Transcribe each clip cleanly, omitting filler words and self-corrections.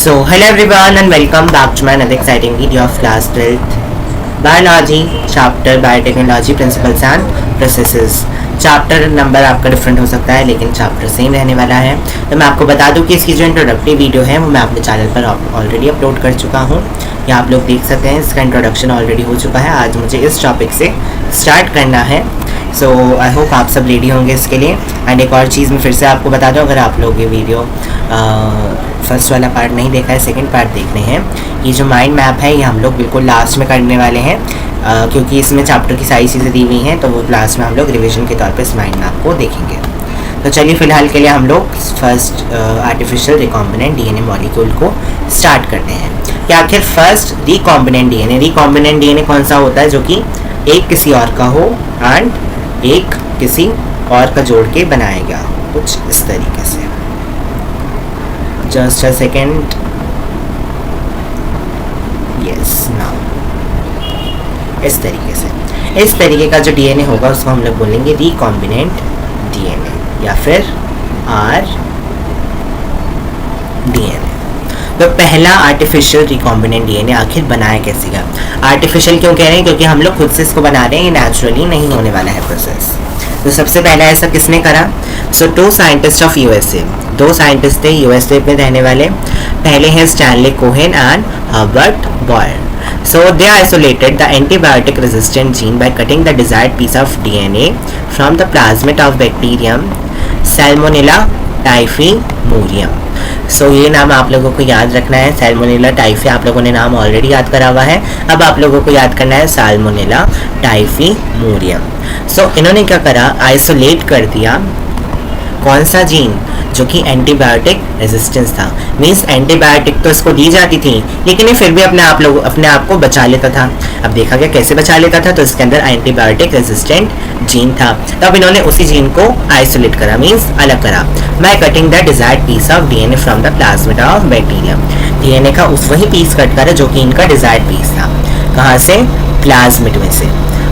So, hello everyone and welcome back to my another exciting video of class 12th Biology chapter Biotechnology Principles and Processes। Chapter number आपका different हो सकता है लेकिन chapter same रहने वाला है। तो मैं आपको बता दूं कि इसकी जो इंट्रोडक्टरी वीडियो है वो मैं अपने चैनल पर ऑलरेडी अपलोड कर चुका हूँ। यहाँ आप लोग देख सकते हैं, इसका इंट्रोडक्शन ऑलरेडी हो चुका है। आज मुझे इस टॉपिक से स्टार्ट करना है। सो आई होप आप सब रेडी होंगे इसके लिए। एंड एक और चीज़ मैं फिर से आपको बता दूं, अगर आप लोग ये वीडियो फर्स्ट वाला पार्ट नहीं देखा है, सेकंड पार्ट देखने हैं, ये जो माइंड मैप है ये हम लोग बिल्कुल लास्ट में करने वाले हैं, क्योंकि इसमें चैप्टर की सारी चीज़ें दी हुई हैं, तो वो लास्ट में हम लोग रिवीजन के तौर पे इस माइंड मैप को देखेंगे। तो चलिए फ़िलहाल के लिए हम लोग first artificial recombinant DNA molecule को स्टार्ट करते हैं कि आखिर फर्स्ट रिकॉम्बिनेंट डीएनए कौन सा होता है जो कि एक किसी और का हो एंड एक किसी और का जोड़ के बनाया गया हो, कुछ इस तरीके से। Just a second, yes now, इस तरीके का जो डीएनए होगा उसको हम लोग बोलेंगे रिकॉम्बिनेंट डीएनए या फिर आर डीएनए। तो पहला आर्टिफिशियल रिकॉम्बिनेंट डीएनए आखिर बनाया कैसे गया? आर्टिफिशियल क्यों कह रहे हैं? क्योंकि हम लोग खुद से इसको बना रहे हैं, ये नेचुरली नहीं होने वाला है प्रोसेस। तो सबसे पहला ऐसा किसने करा? So two scientist of USA, दो साइंटिस्ट थे यूएसए में रहने वाले। पहले हैं Stanley Cohen and Herbert Boyer. So they isolated the antibiotic resistant gene by cutting the desired piece of DNA from the plasmid of bacterium Salmonella typhimurium। So ये नाम आप लोगों को याद रखना है। सैल्मोनेला टाइफी आप लोगों ने नाम ऑलरेडी याद करा हुआ है, अब आप लोगों को याद करना है साल्मोनेला टाइफीमूरियम। So इन्होंने क्या करा, आइसोलेट कर दिया कौन सा जीन जो कि एंटीबायोटिक रेजिस्टेंस था। मीन्स एंटीबायोटिक तो इसको दी जाती थी लेकिन ये फिर भी अपने आप को बचा लेता था। अब देखा गया कैसे बचा लेता था, तो इसके अंदर एंटीबायोटिक रेजिस्टेंट जीन था। तो अब इन्होंने उसी जीन को आइसोलेट करा, मीन्स अलग करा, by cutting the desired piece of DNA from the plasmid of bacterium. DNA का उस वही पीस कट करा जो कि इनका डिजायर्ड पीस था। कहाँ से? प्लाज्मिड में से,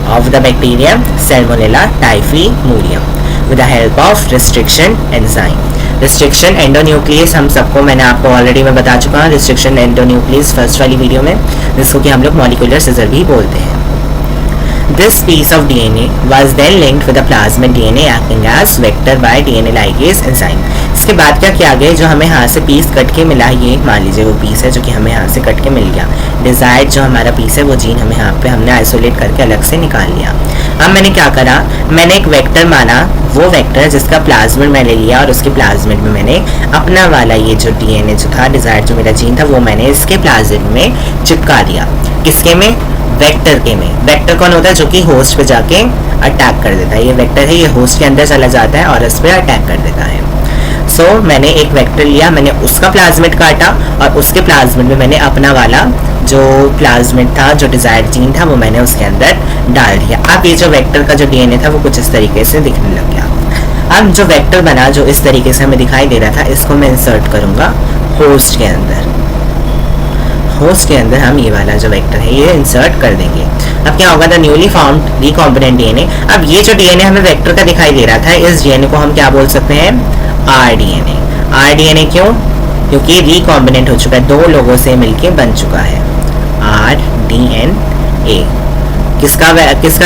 of the bacterium salmonella typhimurium with the help of restriction enzyme। Restriction endonuclease हम सबको, मैंने आपको ऑलरेडी मैं बता चुका हूँ रिस्ट्रिक्शन एंडोन्यूक्लियस फर्स्ट वाली वीडियो में, जिसको कि हम लोग मॉलिक्यूलर सिजर भी बोलते हैं। This piece of DNA was then linked with the plasmid DNA acting as vector by DNA ligase enzyme। इसके बाद क्या किया गया, जो हमें यहाँ से पीस कट के मिला, ये मान लीजिए वो पीस है जो कि हमें यहाँ से कट के मिल गया, डिजायर्ड जो हमारा पीस है वो जीन हमें यहाँ पे हमने आइसोलेट करके अलग से निकाल लिया। अब मैंने क्या करा, मैंने एक वेक्टर माना, वो वेक्टर जिसका प्लाज्मिड मैंने लिया और उसके प्लाज्मिड में मैंने अपना वाला ये जो डीएनए जो था, डिजायर्ड जो मेरा जीन था, वो मैंने इसके प्लाज्मिड में चिपका दिया। किसके में? वेक्टर के में। वेक्टर कौन होता है? जो कि होस्ट पे जाके अटैक कर देता है। ये वेक्टर है, ये होस्ट के अंदर चला जाता है और इस पे अटैक कर देता है। सो मैंने एक वेक्टर लिया, मैंने उसका प्लाज्मिड काटा और उसके प्लाज्मिड में मैंने अपना वाला जो प्लाज्मिड था, जो डिजायर्ड जीन था, वो मैंने उसके अंदर डाल दिया। अब ये जो वेक्टर का जो डीएनए था वो कुछ इस तरीके से दिखने लग गया। अब जो वेक्टर बना जो इस तरीके से हमें दिखाई दे रहा था, इसको मैं इंसर्ट करूंगा होस्ट के अंदर। होस्ट के अंदर हम ये वाला जो वेक्टर है ये इंसर्ट कर देंगे। अब क्या होगा, the newly found recombinant DNA. अब ये जो डीएनए हमें वेक्टर का दिखाई दे रहा था, इस डीएनए को हम क्या बोल सकते हैं? Are DNA. आर डीएनए क्यों? क्योंकि रिकॉम्बिनेंट हो चुका है, दो लोगों से मिलके बन चुका है। आर डीएनए किसका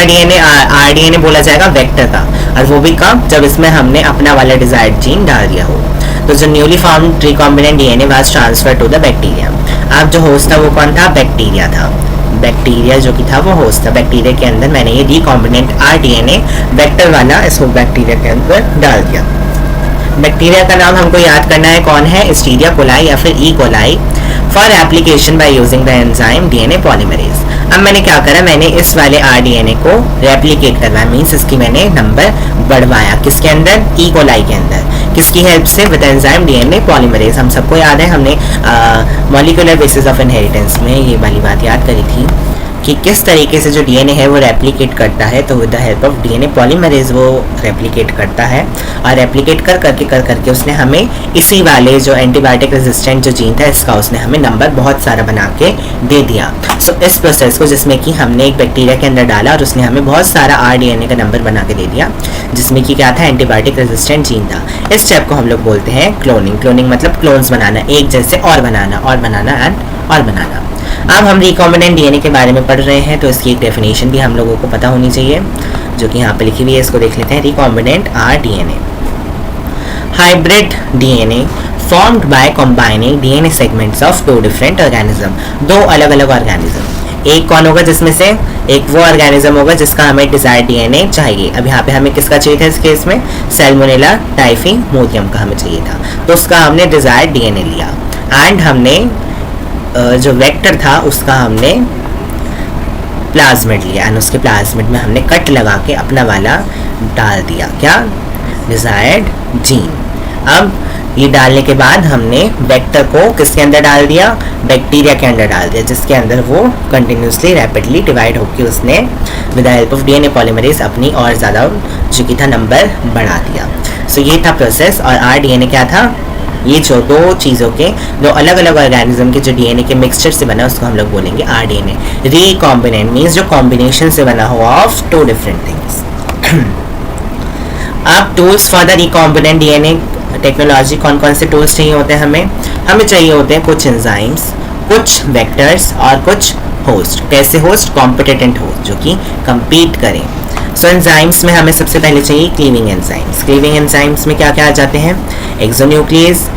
डीएनए? आर डीएनए बोला जाएगा वेक्टर का, और वो भी कब? जब इसमें हमने अपना वाला डिजायर्ड जीन डाल दिया हो। तो जो newly found recombinant DNA was transfer to the bacteria. अब जो होस्ट था वो कौन था? बैक्टीरिया था। बैक्टीरिया जो कि था वो होस्ट था। बैक्टीरिया के अंदर मैंने ये रिकॉम्बिनेंट आर डीएनए वेक्टर वाला इसको बैक्टीरिया के अंदर डाल दिया। बैक्टीरिया का नाम हमको याद करना है, कौन है? एस्टीरिया कोलाई या फिर E coli, for application by using the enzyme DNA polymerase. अब मैंने क्या करा, मैंने इस वाले आर डीएनए को रेप्लिकेट करवाया, मीन्स इसकी मैंने नंबर बढ़वाया। किसके अंदर? ई कोलाई के अंदर। किसकी हेल्प से? With enzyme DNA polymerase. हम सबको याद है, हमने मॉलिक्यूलर बेसिस ऑफ इनहेरिटेंस में ये वाली बात याद करी थी कि किस तरीके से जो डीएनए है वो रेप्लिकेट करता है। तो with the help of DNA polymerase वो रेप्लिकेट करता है, और रेप्लिकेट कर करके उसने हमें इसी वाले जो एंटीबायोटिक रेजिस्टेंट जो जीन था इसका उसने हमें नंबर बहुत सारा बना के दे दिया। सो इस प्रोसेस को, जिसमें कि हमने एक बैक्टीरिया के अंदर डाला और उसने हमें बहुत सारा आरडीएनए का नंबर बना के दे दिया, जिसमें कि क्या था, एंटीबायोटिक रेजिस्टेंट जीन था। इस स्टेप को हम लोग बोलते हैं क्लोनिंग। क्लोनिंग मतलब क्लोन्स बनाना, एक जैसे और बनाना एंड और बनाना। अब हम रिकॉम्बिनेंट डीएनए के बारे में पढ़ रहे हैं, तो इसकी एक डेफिनेशन भी हम लोगों को पता होनी चाहिए, जो कि यहाँ पे लिखी हुई है। इसको देख लेते हैं। Recombinant rDNA, hybrid DNA formed by combining DNA segments of two different organism, दो अलग अलग ऑर्गेनिज्म। एक कौन होगा, जिसमें से एक वो ऑर्गेनिज्म होगा जिसका हमें डिजायर्ड डीएनए चाहिए। अब यहाँ पे हमें किसका चाहिए था इस केस में, सैल्मोनेला टाइफीमोथियम का हमें चाहिए था, तो उसका हमने डिजायर्ड डीएनए लिया, एंड हमने जो वेक्टर था उसका हमने प्लाज्मिड लिया, एंड उसके प्लाज्मिड में हमने कट लगा के अपना वाला डाल दिया, क्या, डिजायर्ड जीन। अब ये डालने के बाद हमने वेक्टर को किसके अंदर डाल दिया, बैक्टीरिया के अंदर डाल दिया, जिसके अंदर वो कंटिन्यूसली रैपिडली डिवाइड होकर उसने with the help of DNA polymerase अपनी और ज़्यादा जो कि था नंबर बढ़ा दिया। सो ये था प्रोसेस। और आरडीएनए क्या था, ये जो दो चीज़ों के, दो अलग अलग ऑर्गेनिज्म के जो डीएनए के मिक्सचर से बना उसको हम लोग बोलेंगे आरडीएनए। रिकॉम्बिनेंट मीन्स जो कॉम्बिनेशन से बना हुआ ऑफ टू डिफरेंट थिंग्स। अब tools for the recombinant DNA technology, कौन कौन से टूल्स चाहिए होते हैं हमें चाहिए होते हैं कुछ एंजाइम्स, कुछ वेक्टर्स और कुछ होस्ट। कैसे होस्ट, कॉम्पिटेंट होस्ट जो कि compete करें। सो एंजाइम्स में हमें सबसे पहले चाहिए क्लीविंग एंजाइम्स। क्लीविंग एंजाइम्स में क्या क्या आ जाते हैं, exonuclease,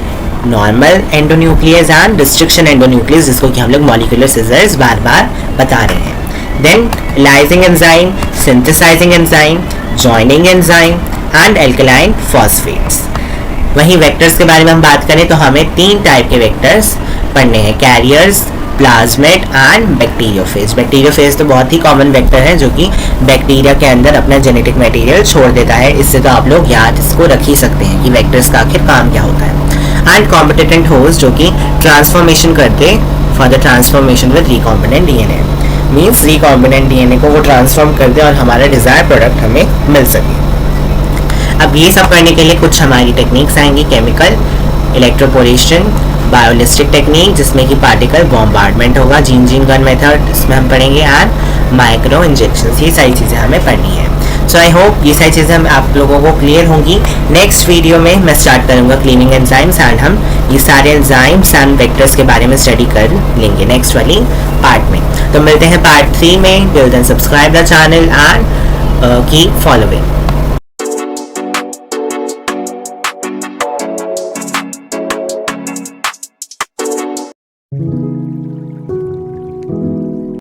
normal endonuclease and restriction endonuclease, जिसको कि हम लोग मॉलिक्यूलर सिजर्स बार बार बता रहे हैं। Then lysing enzyme, synthesizing enzyme, joining enzyme and alkaline phosphatase. वहीं वेक्टर्स के बारे में हम बात करें तो हमें 3 टाइप के वेक्टर्स पढ़ने हैं, carriers, plasmid and bacteriophage. Bacteriophage तो बहुत ही कॉमन वेक्टर है जो कि बैक्टीरिया के अंदर अपना जेनेटिक मटेरियल छोड़ देता है। इससे तो आप लोग याद इसको रख ही सकते हैं कि वेक्टर्स का आखिर काम क्या होता है। एंड कॉम्पिटेंट होस्ट जो कि ट्रांसफॉर्मेशन करते for the transformation with recombinant DNA, means recombinant DNA को वो ट्रांसफॉर्म कर दे और हमारा डिजायर प्रोडक्ट हमें मिल सके। अब ये सब करने के लिए कुछ हमारी टेक्निक्स आएंगी, केमिकल, इलेक्ट्रोपोरेशन, बायोलिस्टिक टेक्निक जिसमें कि पार्टिकल बॉम्बार्डमेंट होगा, जीन गन मेथड इसमें हम पढ़ेंगे, एंड माइक्रो इंजेक्शन। ये सारी चीज़ें हमें पढ़नी है। सो आई होप ये सारी चीज़ें आप लोगों को क्लियर होंगी। नेक्स्ट वीडियो में मैं स्टार्ट करूँगा क्लीनिंग एंजाइम्स, एंड हम ये सारे एंजाइम्स एंड वेक्टर्स के बारे में स्टडी कर लेंगे नेक्स्ट वाली पार्ट में। तो मिलते हैं पार्ट 3 में। Till then subscribe the channel and keep following.